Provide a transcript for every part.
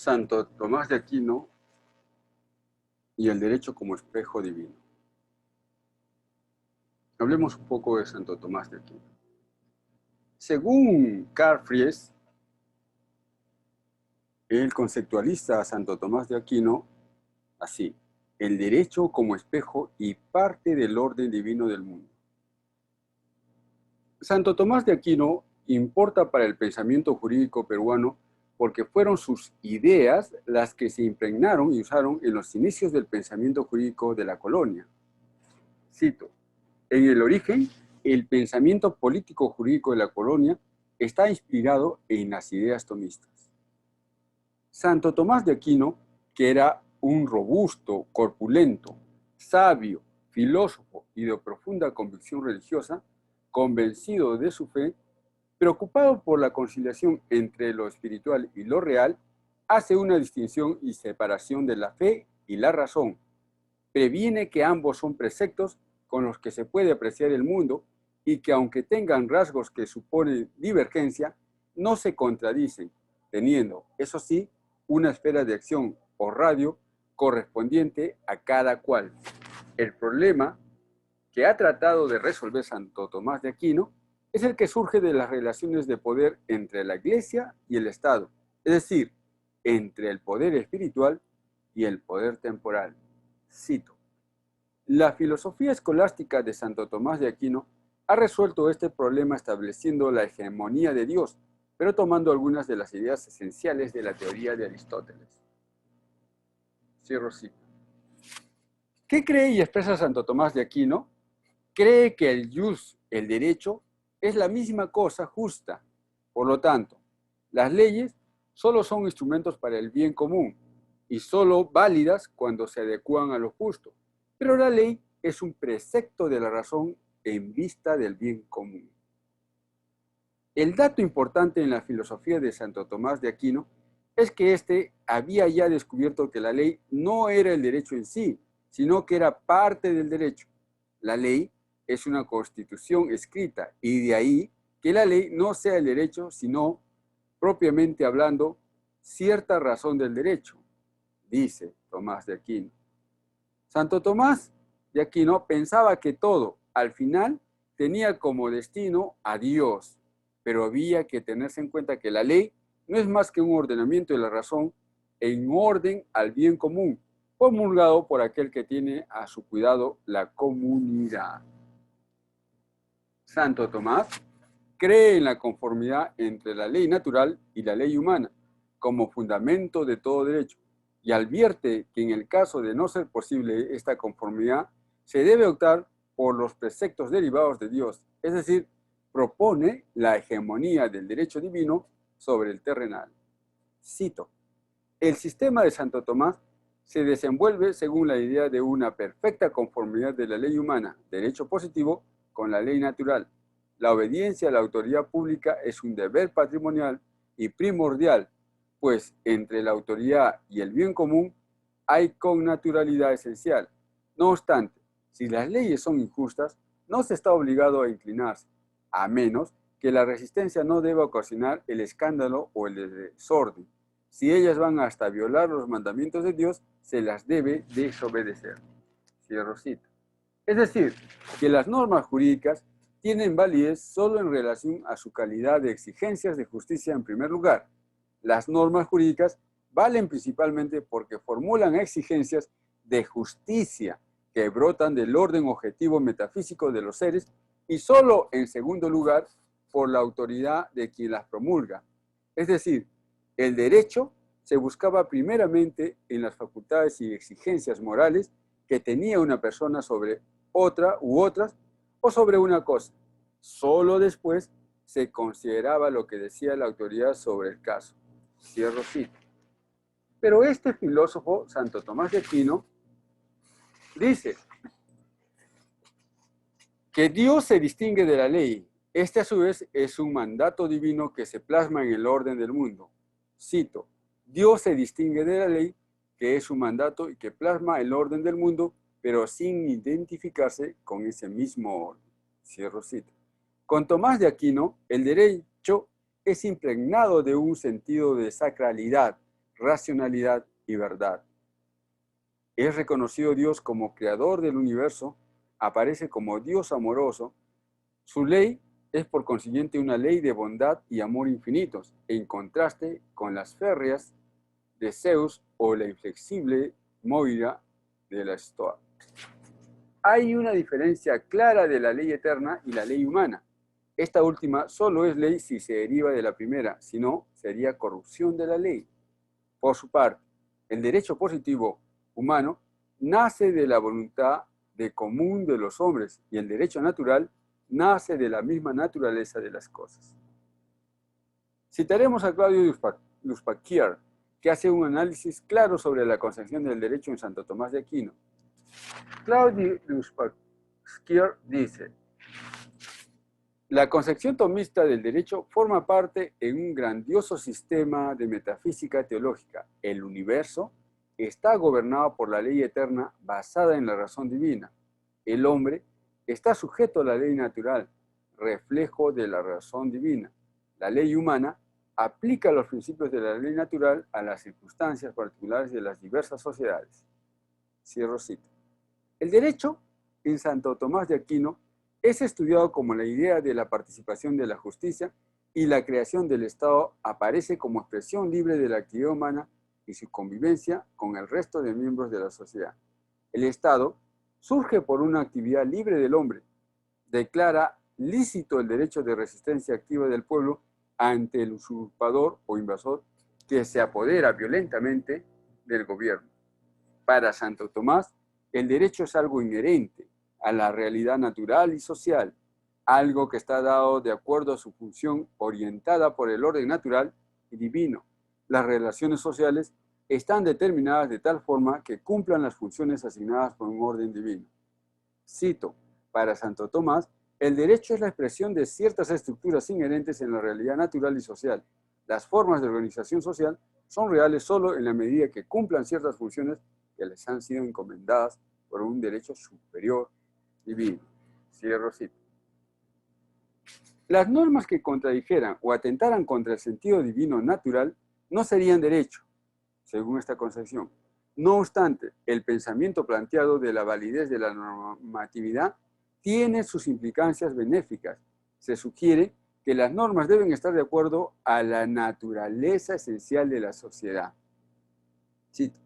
Santo Tomás de Aquino y el derecho como espejo divino. Hablemos un poco de Santo Tomás de Aquino. Según Carl Fries, él conceptualiza a Santo Tomás de Aquino así: el derecho como espejo y parte del orden divino del mundo. Santo Tomás de Aquino importa para el pensamiento jurídico peruano porque fueron sus ideas las que se impregnaron y usaron en los inicios del pensamiento jurídico de la colonia. Cito: en el origen, el pensamiento político jurídico de la colonia está inspirado en las ideas tomistas. Santo Tomás de Aquino, que era un robusto, corpulento, sabio, filósofo y de profunda convicción religiosa, convencido de su fe, preocupado por la conciliación entre lo espiritual y lo real, hace una distinción y separación de la fe y la razón. Previene que ambos son preceptos con los que se puede apreciar el mundo y que, aunque tengan rasgos que suponen divergencia, no se contradicen, teniendo, eso sí, una esfera de acción o radio correspondiente a cada cual. El problema que ha tratado de resolver Santo Tomás de Aquino es el que surge de las relaciones de poder entre la Iglesia y el Estado, es decir, entre el poder espiritual y el poder temporal. Cito: la filosofía escolástica de Santo Tomás de Aquino ha resuelto este problema estableciendo la hegemonía de Dios, pero tomando algunas de las ideas esenciales de la teoría de Aristóteles. Cierro cita. ¿Qué cree y expresa Santo Tomás de Aquino? Cree que el jus, el derecho, es la misma cosa justa. Por lo tanto, las leyes solo son instrumentos para el bien común y solo válidas cuando se adecúan a lo justo. Pero la ley es un precepto de la razón en vista del bien común. El dato importante en la filosofía de Santo Tomás de Aquino es que éste había ya descubierto que la ley no era el derecho en sí, sino que era parte del derecho. La ley es una constitución escrita y de ahí que la ley no sea el derecho, sino, propiamente hablando, cierta razón del derecho, dice Tomás de Aquino. Santo Tomás de Aquino pensaba que todo, al final, tenía como destino a Dios, pero había que tenerse en cuenta que la ley no es más que un ordenamiento de la razón en orden al bien común, promulgado por aquel que tiene a su cuidado la comunidad. Santo Tomás cree en la conformidad entre la ley natural y la ley humana como fundamento de todo derecho, y advierte que en el caso de no ser posible esta conformidad, se debe optar por los preceptos derivados de Dios, es decir, propone la hegemonía del derecho divino sobre el terrenal. Cito: el sistema de Santo Tomás se desenvuelve según la idea de una perfecta conformidad de la ley humana, derecho positivo, con la ley natural. La obediencia a la autoridad pública es un deber patrimonial y primordial, pues entre la autoridad y el bien común hay connaturalidad esencial. No obstante, si las leyes son injustas, no se está obligado a inclinarse, a menos que la resistencia no deba ocasionar el escándalo o el desorden. Si ellas van hasta violar los mandamientos de Dios, se las debe desobedecer. Cierro cita. Es decir, que las normas jurídicas tienen validez solo en relación a su calidad de exigencias de justicia en primer lugar. Las normas jurídicas valen principalmente porque formulan exigencias de justicia que brotan del orden objetivo metafísico de los seres y solo en segundo lugar por la autoridad de quien las promulga. Es decir, el derecho se buscaba primeramente en las facultades y exigencias morales que tenía una persona sobre otra u otras o sobre una cosa. Solo después se consideraba lo que decía la autoridad sobre el caso. Cierro cita. Pero este filósofo, Santo Tomás de Aquino, dice que Dios se distingue de la ley. Este a su vez es un mandato divino que se plasma en el orden del mundo. Cito: Dios se distingue de la ley, que es un mandato y que plasma el orden del mundo, pero sin identificarse con ese mismo orden. Cierro cita. Con Tomás de Aquino, el derecho es impregnado de un sentido de sacralidad, racionalidad y verdad. Es reconocido Dios como creador del universo, aparece como Dios amoroso. Su ley es por consiguiente una ley de bondad y amor infinitos, en contraste con las férreas de Zeus o la inflexible Moira de la Estoa. Hay una diferencia clara de la ley eterna y la ley humana. Esta última solo es ley si se deriva de la primera, si no, sería corrupción de la ley. Por su parte, el derecho positivo humano nace de la voluntad de común de los hombres y el derecho natural nace de la misma naturaleza de las cosas. Citaremos a Claudio Luspachia, que hace un análisis claro sobre la concepción del derecho en Santo Tomás de Aquino. Claudio Luspachia dice: la concepción tomista del derecho forma parte en un grandioso sistema de metafísica teológica. El universo está gobernado por la ley eterna basada en la razón divina. El hombre está sujeto a la ley natural, reflejo de la razón divina. La ley humana aplica los principios de la ley natural a las circunstancias particulares de las diversas sociedades. Cierro cita. El derecho, en Santo Tomás de Aquino, es estudiado como la idea de la participación de la justicia y la creación del Estado aparece como expresión libre de la actividad humana y su convivencia con el resto de miembros de la sociedad. El Estado surge por una actividad libre del hombre, declara lícito el derecho de resistencia activa del pueblo ante el usurpador o invasor que se apodera violentamente del gobierno. Para Santo Tomás, el derecho es algo inherente a la realidad natural y social, algo que está dado de acuerdo a su función orientada por el orden natural y divino. Las relaciones sociales están determinadas de tal forma que cumplan las funciones asignadas por un orden divino. Cito, para Santo Tomás, el derecho es la expresión de ciertas estructuras inherentes en la realidad natural y social. Las formas de organización social son reales solo en la medida que cumplan ciertas funciones que les han sido encomendadas por un derecho superior divino. Cierro cita. Las normas que contradijeran o atentaran contra el sentido divino natural no serían derecho, según esta concepción. No obstante, el pensamiento planteado de la validez de la normatividad tiene sus implicancias benéficas. Se sugiere que las normas deben estar de acuerdo a la naturaleza esencial de la sociedad. Cito.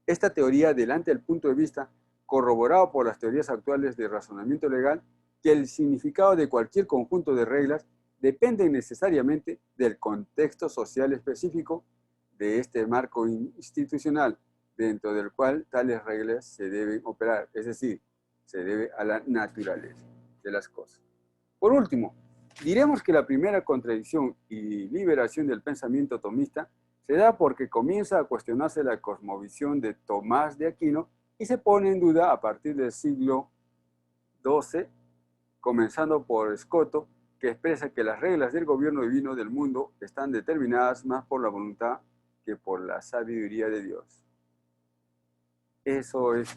Esta teoría adelanta el punto de vista corroborado por las teorías actuales de razonamiento legal, que el significado de cualquier conjunto de reglas depende necesariamente del contexto social específico de este marco institucional, dentro del cual tales reglas se deben operar, es decir, se debe a la naturaleza de las cosas. Por último, diremos que la primera contradicción y liberación del pensamiento tomista se da porque comienza a cuestionarse la cosmovisión de Tomás de Aquino y se pone en duda a partir del siglo XII, comenzando por Escoto, que expresa que las reglas del gobierno divino del mundo están determinadas más por la voluntad que por la sabiduría de Dios. Eso es,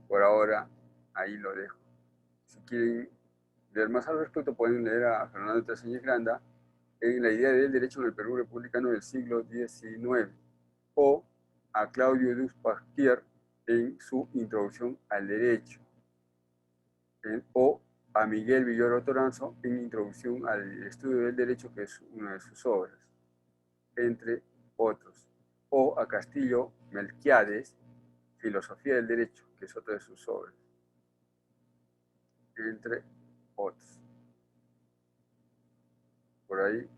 por ahora, ahí lo dejo. Si quieren leer más al respecto, pueden leer a Fernando Traseñez Granda en La idea del derecho en el Perú republicano del siglo XIX, o a Claudio Luspachia en su Introducción al Derecho, o a Miguel Villoro Toranzo en Introducción al Estudio del Derecho, que es una de sus obras, entre otros, o a Castillo Melquiades, Filosofía del Derecho, que es otra de sus obras, entre otros. Por ahí